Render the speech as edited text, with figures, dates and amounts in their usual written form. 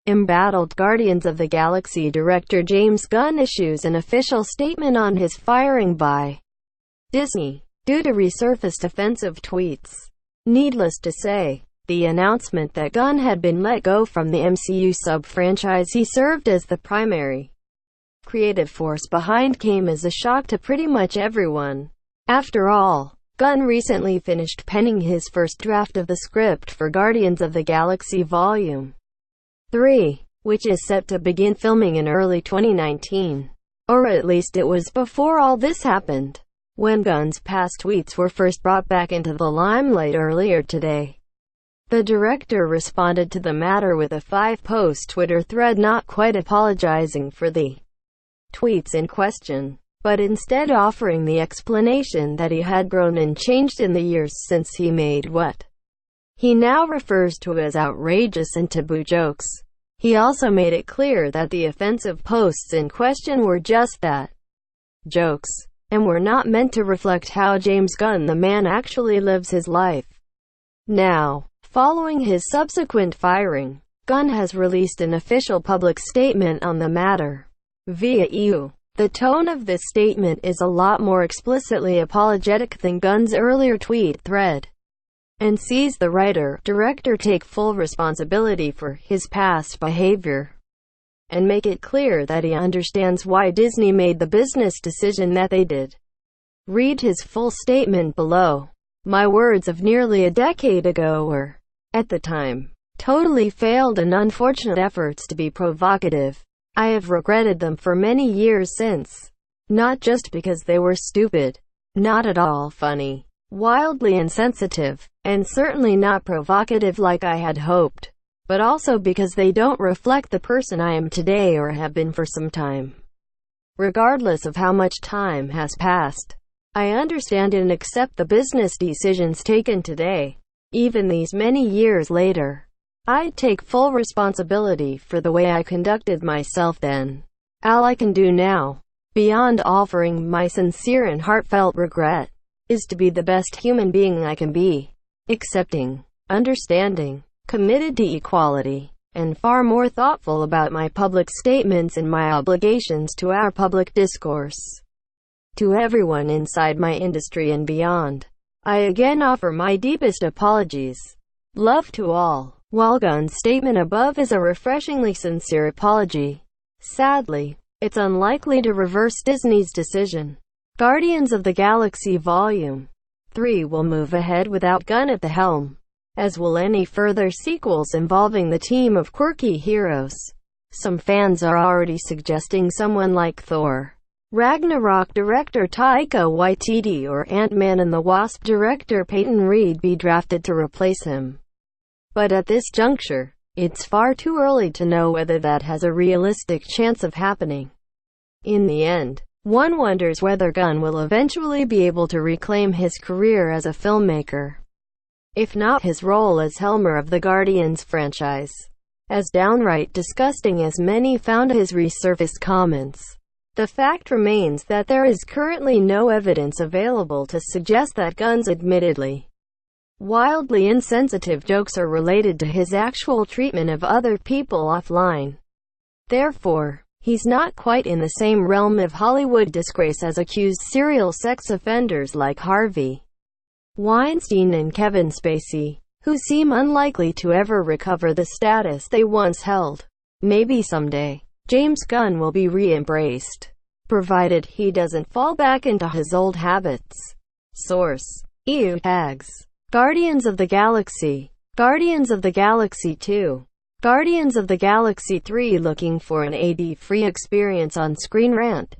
Embattled Guardians of the Galaxy director James Gunn issues an official statement on his firing by Disney due to resurfaced offensive tweets. Needless to say, the announcement that Gunn had been let go from the MCU sub-franchise he served as the primary creative force behind came as a shock to pretty much everyone. After all, Gunn recently finished penning his first draft of the script for Guardians of the Galaxy Volume 3, which is set to begin filming in early 2019. Or at least it was before all this happened, when Gunn's past tweets were first brought back into the limelight earlier today. The director responded to the matter with a 5-post Twitter thread, not quite apologizing for the tweets in question, but instead offering the explanation that he had grown and changed in the years since he made what he now refers to as outrageous and taboo jokes. He also made it clear that the offensive posts in question were just that, jokes, and were not meant to reflect how James Gunn the man actually lives his life. Now, following his subsequent firing, Gunn has released an official public statement on the matter. Via EU. The tone of this statement is a lot more explicitly apologetic than Gunn's earlier tweet thread, and sees the writer-director take full responsibility for his past behavior, and make it clear that he understands why Disney made the business decision that they did. Read his full statement below. My words of nearly a decade ago were, at the time, totally failed and unfortunate efforts to be provocative. I have regretted them for many years since. Not just because they were stupid, not at all funny, wildly insensitive, and certainly not provocative like I had hoped, but also because they don't reflect the person I am today or have been for some time. Regardless of how much time has passed, I understand and accept the business decisions taken today. Even these many years later, I take full responsibility for the way I conducted myself then. All I can do now, beyond offering my sincere and heartfelt regret, is to be the best human being I can be, accepting, understanding, committed to equality, and far more thoughtful about my public statements and my obligations to our public discourse. To everyone inside my industry and beyond, I again offer my deepest apologies. Love to all. While Gunn's statement above is a refreshingly sincere apology, sadly, it's unlikely to reverse Disney's decision. Guardians of the Galaxy Volume 3 will move ahead without Gunn at the helm, as will any further sequels involving the team of quirky heroes. Some fans are already suggesting someone like Thor Ragnarok director Taika Waititi or Ant-Man and the Wasp director Peyton Reed be drafted to replace him. But at this juncture, it's far too early to know whether that has a realistic chance of happening. In the end, one wonders whether Gunn will eventually be able to reclaim his career as a filmmaker, if not his role as helmer of the Guardians franchise. As downright disgusting as many found his resurfaced comments, the fact remains that there is currently no evidence available to suggest that Gunn's admittedly wildly insensitive jokes are related to his actual treatment of other people offline. Therefore, he's not quite in the same realm of Hollywood disgrace as accused serial sex offenders like Harvey Weinstein and Kevin Spacey, who seem unlikely to ever recover the status they once held. Maybe someday, James Gunn will be re-embraced, provided he doesn't fall back into his old habits. Source: EU tags. Guardians of the Galaxy. Guardians of the Galaxy 2. Guardians of the Galaxy 3 looking for an AD-free experience on Screen Rant.